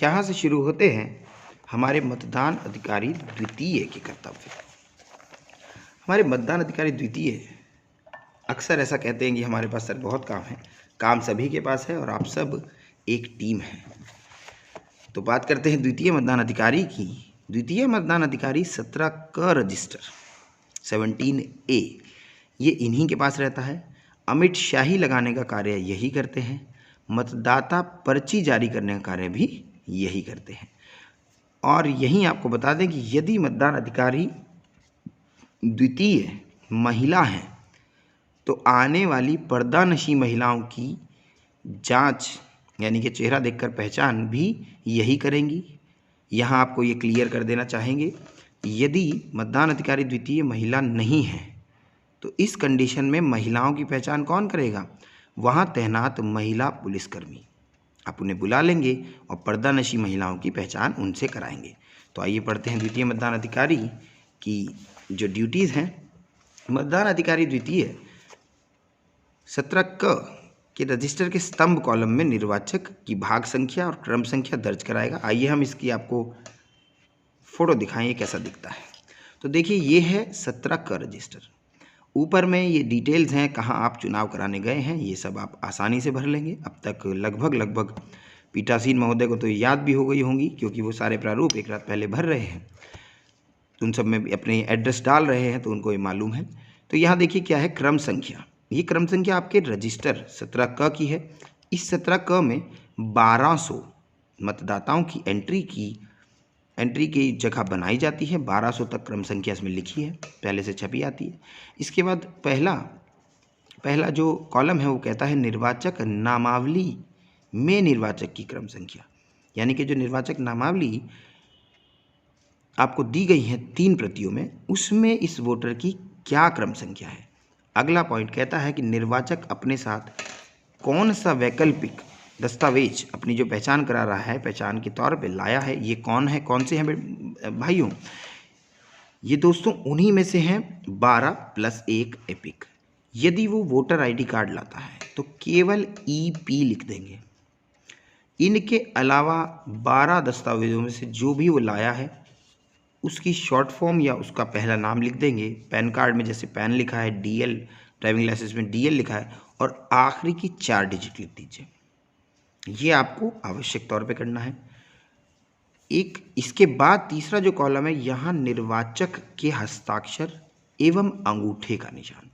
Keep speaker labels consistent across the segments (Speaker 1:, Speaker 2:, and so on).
Speaker 1: यहाँ से शुरू होते हैं हमारे मतदान अधिकारी द्वितीय के कर्तव्य। हमारे मतदान अधिकारी द्वितीय अक्सर ऐसा कहते हैं कि हमारे पास सर बहुत काम है, काम सभी के पास है और आप सब एक टीम है। तो बात करते हैं द्वितीय मतदान अधिकारी की। द्वितीय मतदान अधिकारी 17 क रजिस्टर 17A ये इन्हीं के पास रहता है। अमिट शाही लगाने का कार्य यही करते हैं। मतदाता पर्ची जारी करने का कार्य भी यही करते हैं। और यहीं आपको बता दें कि यदि मतदान अधिकारी द्वितीय महिला हैं तो आने वाली पर्दानशी महिलाओं की जांच यानी कि चेहरा देखकर पहचान भी यही करेंगी। यहाँ आपको ये क्लियर कर देना चाहेंगे, यदि मतदान अधिकारी द्वितीय महिला नहीं है तो इस कंडीशन में महिलाओं की पहचान कौन करेगा? वहाँ तैनात महिला पुलिसकर्मी। आप उन्हें बुला लेंगे और पर्दानशी महिलाओं की पहचान उनसे कराएंगे। तो आइए पढ़ते हैं द्वितीय मतदान अधिकारी की जो ड्यूटीज़ हैं। मतदान अधिकारी द्वितीय 17 क के रजिस्टर के स्तंभ कॉलम में निर्वाचक की भाग संख्या और क्रम संख्या दर्ज कराएगा। आइए हम इसकी आपको फोटो दिखाएं, ये कैसा दिखता है। तो देखिए ये है 17 क रजिस्टर। ऊपर में ये डिटेल्स हैं, कहाँ आप चुनाव कराने गए हैं, ये सब आप आसानी से भर लेंगे। अब तक लगभग पीठासीन महोदय को तो याद भी हो गई होंगी, क्योंकि वो सारे प्रारूप एक रात पहले भर रहे हैं। उन सब में अपने एड्रेस डाल रहे हैं तो उनको ये मालूम है। तो यहाँ देखिए क्या है, क्रम संख्या। ये क्रम संख्या आपके रजिस्टर 17 क की है। इस 17 क में 1200 मतदाताओं की एंट्री की जगह बनाई जाती है। 1200 तक क्रम संख्या इसमें लिखी है, पहले से छपी आती है। इसके बाद पहला जो कॉलम है वो कहता है निर्वाचक नामावली में निर्वाचक की क्रम संख्या, यानी कि जो निर्वाचक नामावली आपको दी गई है 3 प्रतियों में, उसमें इस वोटर की क्या क्रम संख्या है। अगला पॉइंट कहता है कि निर्वाचक अपने साथ कौन सा वैकल्पिक दस्तावेज अपनी जो पहचान करा रहा है, पहचान के तौर पे लाया है। ये कौन है, कौन से हैं भाइयों? ये दोस्तों उन्हीं में से हैं 12+1 एपिक। यदि वो वोटर आईडी कार्ड लाता है तो केवल EP लिख देंगे। इनके अलावा 12 दस्तावेजों में से जो भी वो लाया है उसकी शॉर्ट फॉर्म या उसका पहला नाम लिख देंगे। पैन कार्ड में जैसे पैन लिखा है, DL, ड्राइविंग लाइसेंस में DL लिखा है, और आखिरी की 4 डिजिट लिख दीजिए। ये आपको आवश्यक तौर पे करना है। इसके बाद तीसरा जो कॉलम है, यहाँ निर्वाचक के हस्ताक्षर एवं अंगूठे का निशान।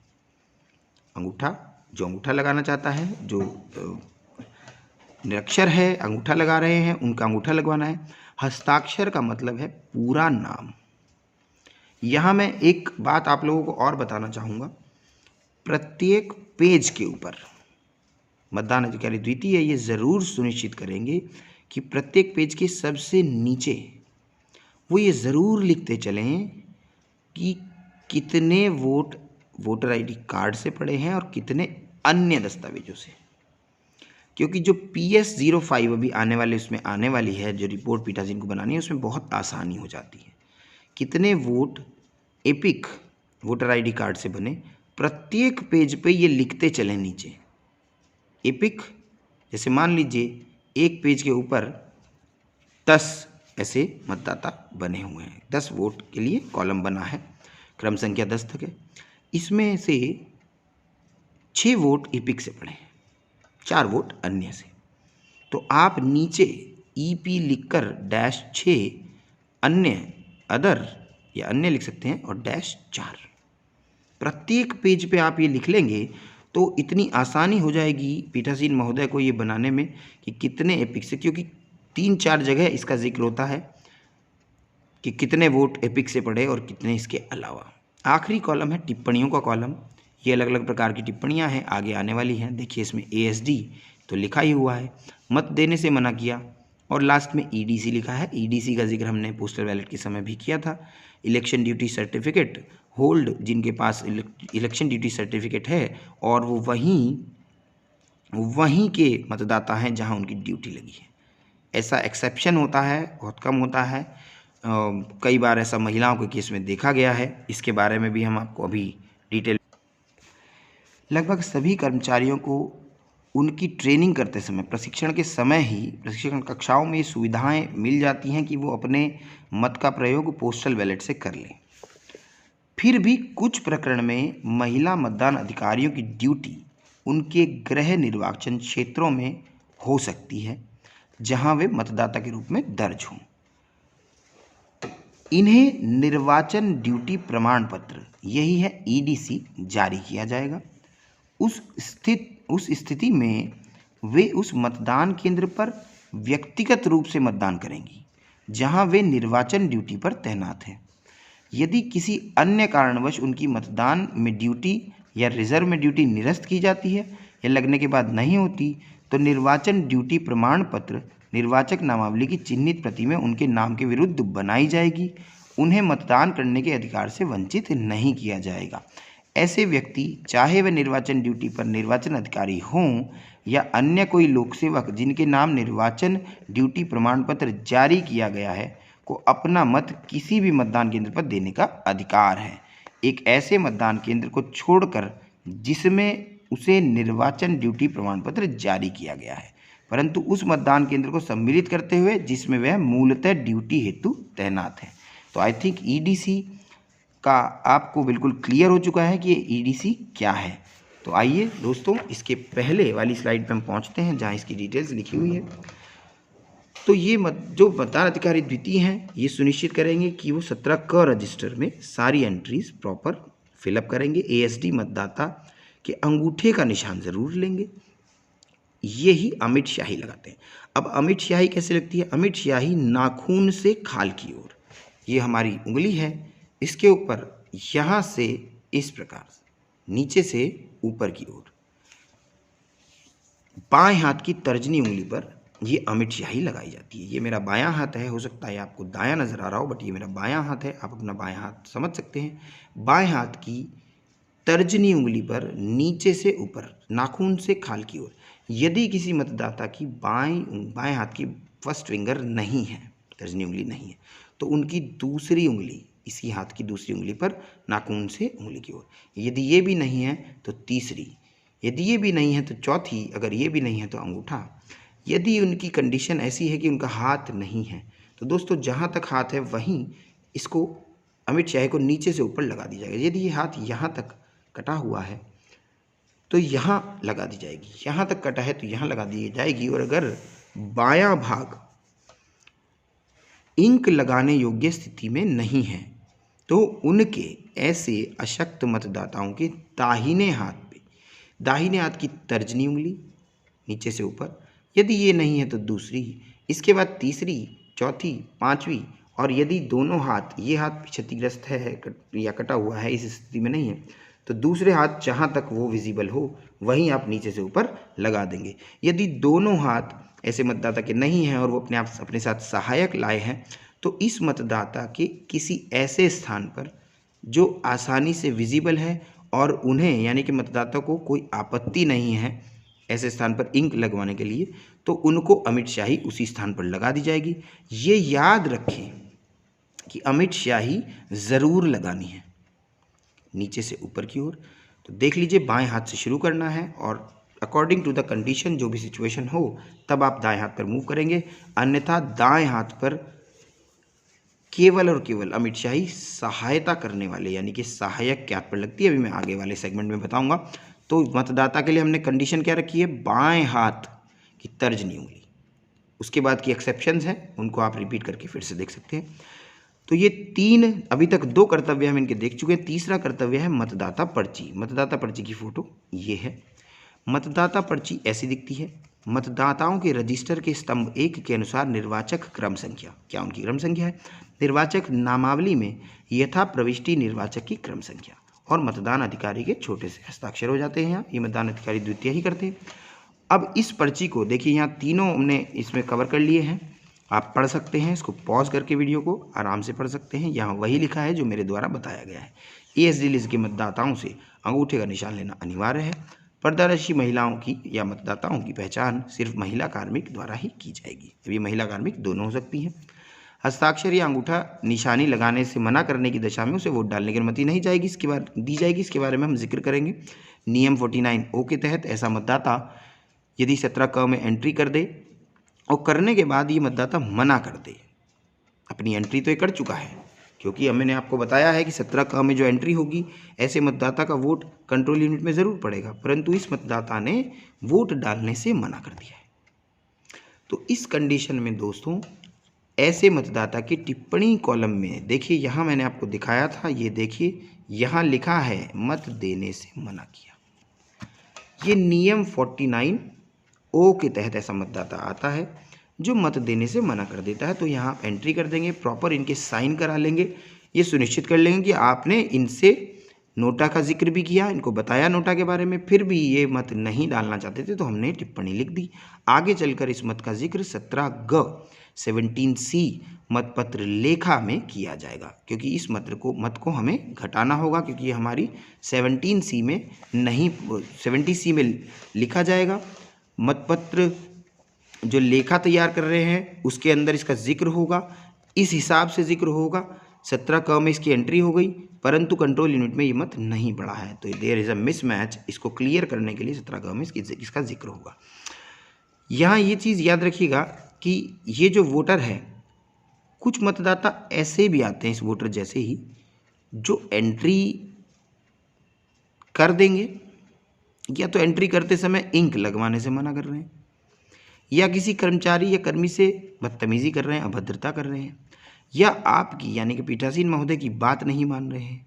Speaker 1: जो अंगूठा लगाना चाहता है, जो निरक्षर है अंगूठा लगा रहे हैं, उनका अंगूठा लगवाना है। हस्ताक्षर का मतलब है पूरा नाम। यहाँ मैं एक बात आप लोगों को और बताना चाहूँगा। प्रत्येक पेज के ऊपर मतदान अधिकारी द्वितीय ये ज़रूर सुनिश्चित करेंगे कि प्रत्येक पेज के सबसे नीचे वो ये ज़रूर लिखते चलें कि कितने वोट वोटर आईडी कार्ड से पड़े हैं और कितने अन्य दस्तावेजों से। क्योंकि जो PS05 अभी आने वाले उसमें आने वाली है, जो रिपोर्ट पीठासीन को बनानी है, उसमें बहुत आसानी हो जाती है। कितने vote epic voter ID card से बने, प्रत्येक पेज पे ये लिखते चलें नीचे। एपिक जैसे मान लीजिए एक पेज के ऊपर 10 ऐसे मतदाता बने हुए हैं, 10 वोट के लिए कॉलम बना है, क्रम संख्या 10 तक है। इसमें से 6 वोट एपिक से पड़े हैं, 4 वोट अन्य से। तो आप नीचे EP लिखकर -6 अदर या अन्य लिख सकते हैं और -4 प्रत्येक पेज पे आप ये लिख लेंगे तो इतनी आसानी हो जाएगी पीठासीन महोदय को ये बनाने में कि कितने एपिक से, क्योंकि 3-4 जगह इसका जिक्र होता है कि कितने वोट एपिक से पड़े और कितने इसके अलावा। आखिरी कॉलम है टिप्पणियों का कॉलम। ये अलग अलग प्रकार की टिप्पणियां हैं, आगे आने वाली हैं। देखिए इसमें ASD तो लिखा ही हुआ है, मत देने से मना किया, और लास्ट में EDC लिखा है। EDC का जिक्र हमने पोस्टल बैलेट के समय भी किया था। इलेक्शन ड्यूटी सर्टिफिकेट होल्ड, जिनके पास इलेक्शन ड्यूटी सर्टिफिकेट है और वो वहीं के मतदाता हैं जहां उनकी ड्यूटी लगी है। ऐसा एक्सेप्शन होता है, बहुत कम होता है। कई बार ऐसा महिलाओं के केस में देखा गया है। इसके बारे में भी हम आपको अभी डिटेल। लगभग सभी कर्मचारियों को उनकी ट्रेनिंग करते समय, प्रशिक्षण के समय ही प्रशिक्षण कक्षाओं में ये सुविधाएं मिल जाती हैं कि वो अपने मत का प्रयोग पोस्टल बैलेट से कर लें। फिर भी कुछ प्रकरण में महिला मतदान अधिकारियों की ड्यूटी उनके गृह निर्वाचन क्षेत्रों में हो सकती है जहां वे मतदाता के रूप में दर्ज हों। इन्हें निर्वाचन ड्यूटी प्रमाण पत्र, यही है ईडीसी, जारी किया जाएगा। उस स्थिति में वे उस मतदान केंद्र पर व्यक्तिगत रूप से मतदान करेंगी जहां वे निर्वाचन ड्यूटी पर तैनात हैं। यदि किसी अन्य कारणवश उनकी मतदान में ड्यूटी या रिजर्व में ड्यूटी निरस्त की जाती है या लगने के बाद नहीं होती, तो निर्वाचन ड्यूटी प्रमाण पत्र निर्वाचक नामावली की चिन्हित प्रति में उनके नाम के विरुद्ध बनाई जाएगी। उन्हें मतदान करने के अधिकार से वंचित नहीं किया जाएगा। ऐसे व्यक्ति, चाहे वे निर्वाचन ड्यूटी पर निर्वाचन अधिकारी हों या अन्य कोई लोकसेवक जिनके नाम निर्वाचन ड्यूटी प्रमाण पत्र जारी किया गया है, को अपना मत किसी भी मतदान केंद्र पर देने का अधिकार है, एक ऐसे मतदान केंद्र को छोड़कर जिसमें उसे निर्वाचन ड्यूटी प्रमाण पत्र जारी किया गया है, परंतु उस मतदान केंद्र को सम्मिलित करते हुए जिसमें वह मूलतः ड्यूटी हेतु तैनात है। तो आई थिंक ईडीसी का आपको बिल्कुल क्लियर हो चुका है कि ये ईडीसी क्या है। तो आइए दोस्तों, इसके पहले वाली स्लाइड पे हम पहुंचते हैं जहां इसकी डिटेल्स लिखी हुई है। तो ये जो मतदान अधिकारी द्वितीय हैं, ये सुनिश्चित करेंगे कि वो 17 क रजिस्टर में सारी एंट्रीज प्रॉपर फिलअप करेंगे। एएसडी मतदाता के अंगूठे का निशान ज़रूर लेंगे। ये ही अमिट स्याही लगाते हैं। अब अमिट स्याही कैसे लगती है? अमिट स्याही नाखून से खाल की ओर, ये हमारी उंगली है, इसके ऊपर यहाँ से इस प्रकार नीचे से ऊपर की ओर बाएं हाथ की तर्जनी उंगली पर ये अमिट स्याही लगाई जाती है। ये मेरा बायां हाथ है, हो सकता है आपको दायां नज़र आ रहा हो, बट ये मेरा बायां हाथ है। आप अपना बायां हाथ समझ सकते हैं। बाएं हाथ की तर्जनी उंगली पर नीचे से ऊपर नाखून से खाल की ओर, यदि किसी मतदाता की बाएं हाथ की फर्स्ट फिंगर नहीं है, तर्जनी उंगली नहीं है, तो उनकी दूसरी उंगली, इसी हाथ की दूसरी उंगली पर नाखून से उंगली की ओर, यदि ये भी नहीं है तो तीसरी, यदि ये भी नहीं है तो चौथी, अगर ये भी नहीं है तो अंगूठा। यदि उनकी कंडीशन ऐसी है कि उनका हाथ नहीं है, तो दोस्तों जहाँ तक हाथ है वहीं इसको अमिट स्याही को नीचे से ऊपर लगा दी जाएगी। यदि ये हाथ यहाँ तक कटा हुआ है तो यहाँ लगा दी जाएगी, यहाँ तक कटा है तो यहाँ लगा दी जाएगी। और अगर बायां भाग इंक लगाने योग्य स्थिति में नहीं है तो उनके ऐसे अशक्त मतदाताओं के दाहिने हाथ की तर्जनी उंगली नीचे से ऊपर, यदि ये नहीं है तो दूसरी, इसके बाद तीसरी, चौथी, पांचवी, और यदि दोनों हाथ, ये हाथ क्षतिग्रस्त है या कटा हुआ है, इस स्थिति में नहीं है, तो दूसरे हाथ जहाँ तक वो विजिबल हो वहीं आप नीचे से ऊपर लगा देंगे। यदि दोनों हाथ ऐसे मतदाता के नहीं हैं और वो अपने साथ सहायक लाए हैं, तो इस मतदाता के किसी ऐसे स्थान पर जो आसानी से विजिबल है और उन्हें, यानी कि मतदाता को कोई आपत्ति नहीं है ऐसे स्थान पर इंक लगवाने के लिए, तो उनको अमिट स्याही उसी स्थान पर लगा दी जाएगी। ये याद रखें कि अमिट स्याही ज़रूर लगानी है नीचे से ऊपर की ओर। तो देख लीजिए, बाएं हाथ से शुरू करना है और अकॉर्डिंग टू द कंडीशन, जो भी सिचुएशन हो, तब आप दाएं हाथ पर मूव करेंगे, अन्यथा दाएं हाथ पर केवल और केवल अमिट स्याही सहायता करने वाले, यानी कि सहायक के हाथ पर लगती है। अभी मैं आगे वाले सेगमेंट में बताऊंगा। तो मतदाता के लिए हमने कंडीशन क्या रखी है? बाएं हाथ की तर्जनी उंगली। उसके बाद की एक्सेप्शंस हैं, उनको आप रिपीट करके फिर से देख सकते हैं। तो ये अभी तक 2 कर्तव्य हम इनके देख चुके हैं। तीसरा कर्तव्य है मतदाता पर्ची। मतदाता पर्ची की फ़ोटो ये है। मतदाता पर्ची ऐसी दिखती है। मतदाताओं के रजिस्टर के स्तंभ 1 के अनुसार निर्वाचक क्रम संख्या, क्या उनकी क्रम संख्या है? निर्वाचक नामावली में यथा प्रविष्टि निर्वाचक की क्रम संख्या, और मतदान अधिकारी के छोटे से हस्ताक्षर हो जाते हैं। यहाँ ये मतदान अधिकारी द्वितीय ही करते हैं। अब इस पर्ची को देखिए, यहाँ तीनों हमने इसमें कवर कर लिए हैं। आप पढ़ सकते हैं, इसको पॉज करके वीडियो को आराम से पढ़ सकते हैं। यहाँ वही लिखा है जो मेरे द्वारा बताया गया है। एएसडी लिस्ट के मतदाताओं से अंगूठे का निशान लेना अनिवार्य है। पर्दानशी महिलाओं की या मतदाताओं की पहचान सिर्फ महिला कार्मिक द्वारा ही की जाएगी। अब ये महिला कार्मिक दोनों हो सकती हैं। हस्ताक्षर या अंगूठा निशानी लगाने से मना करने की दशा में उसे वोट डालने की अनुमति नहीं दी जाएगी। इसके बारे में हम जिक्र करेंगे। नियम 49(ओ) के तहत ऐसा मतदाता यदि 17 क में एंट्री कर दे और करने के बाद ये मतदाता मना कर दे, अपनी एंट्री तो ये कर चुका है, क्योंकि मैंने आपको बताया है कि 17 क में जो एंट्री होगी ऐसे मतदाता का वोट कंट्रोल यूनिट में ज़रूर पड़ेगा, परंतु इस मतदाता ने वोट डालने से मना कर दिया है। तो इस कंडीशन में दोस्तों ऐसे मतदाता की टिप्पणी कॉलम में देखिए, यहाँ मैंने आपको दिखाया था, ये देखिए यहाँ लिखा है मत देने से मना किया। ये नियम 49 ओ के तहत ऐसा मतदाता आता है जो मत देने से मना कर देता है। तो यहाँ आप एंट्री कर देंगे, प्रॉपर इनके साइन करा लेंगे, ये सुनिश्चित कर लेंगे कि आपने इनसे नोटा का जिक्र भी किया, इनको बताया नोटा के बारे में, फिर भी ये मत नहीं डालना चाहते थे तो हमने टिप्पणी लिख दी। आगे चलकर इस मत का जिक्र 17C मतपत्र लेखा में किया जाएगा, क्योंकि इस मत को हमें घटाना होगा, क्योंकि ये हमारी 17C में नहीं 70C में लिखा जाएगा। मतपत्र जो लेखा तैयार कर रहे हैं उसके अंदर इसका जिक्र होगा, इस हिसाब से जिक्र होगा। 17 क में इसकी एंट्री हो गई, परंतु कंट्रोल यूनिट में ये मत नहीं बढ़ा है, तो देयर इज़ अ मिसमैच। इसको क्लियर करने के लिए 17 क में इसका जिक्र होगा। यहाँ ये चीज़ याद रखिएगा कि ये जो वोटर है, कुछ मतदाता ऐसे भी आते हैं इस वोटर जैसे ही, जो एंट्री कर देंगे या तो एंट्री करते समय इंक लगवाने से मना कर रहे हैं, या किसी कर्मचारी या कर्मी से बदतमीजी कर रहे हैं, अभद्रता कर रहे हैं, या आपकी यानी कि पीठासीन महोदय की बात नहीं मान रहे हैं,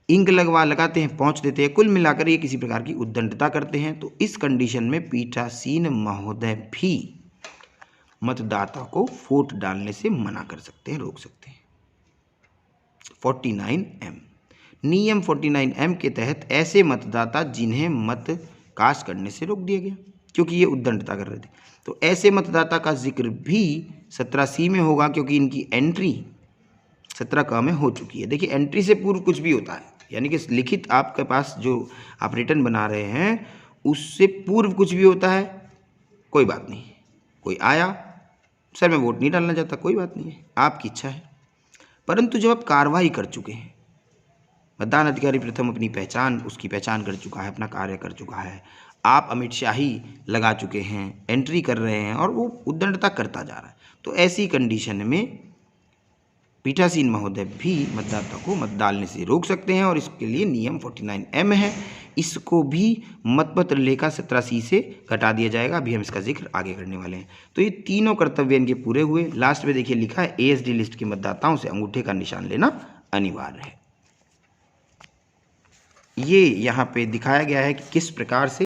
Speaker 1: इंक लगाते हैं, पहुंच देते हैं, कुल मिलाकर ये किसी प्रकार की उद्दंडता करते हैं। तो इस कंडीशन में पीठासीन महोदय भी मतदाता को वोट डालने से मना कर सकते हैं, रोक सकते हैं। 49M नियम 49M के तहत ऐसे मतदाता जिन्हें मत कास्ट करने से रोक दिया गया क्योंकि ये उद्दंडता कर रहे थे, तो ऐसे मतदाता का जिक्र भी 17C में होगा, क्योंकि इनकी एंट्री 17 क में हो चुकी है। देखिए एंट्री से पूर्व कुछ भी होता है, यानी कि लिखित आपके पास जो आप रिटर्न बना रहे हैं उससे पूर्व कुछ भी होता है, कोई बात नहीं। कोई आया, सर मैं वोट नहीं डालना चाहता, कोई बात नहीं है, आपकी इच्छा है। परंतु जब आप कार्रवाई कर चुके हैं, मतदान अधिकारी प्रथम अपनी पहचान उसकी पहचान कर चुका है, अपना कार्य कर चुका है, आप अमिट शाही लगा चुके हैं, एंट्री कर रहे हैं और वो उद्दंडता करता जा रहा है, तो ऐसी कंडीशन में पीठासीन महोदय भी मतदाता को मत डालने से रोक सकते हैं, और इसके लिए नियम 49M है। इसको भी मतपत्र लेखा 17C से घटा दिया जाएगा, अभी हम इसका जिक्र आगे करने वाले हैं। तो ये तीनों कर्तव्य इनके पूरे हुए। लास्ट में देखिए लिखा है ASD लिस्ट के मतदाताओं से अंगूठे का निशान लेना अनिवार्य है। ये यहाँ पे दिखाया गया है कि किस प्रकार से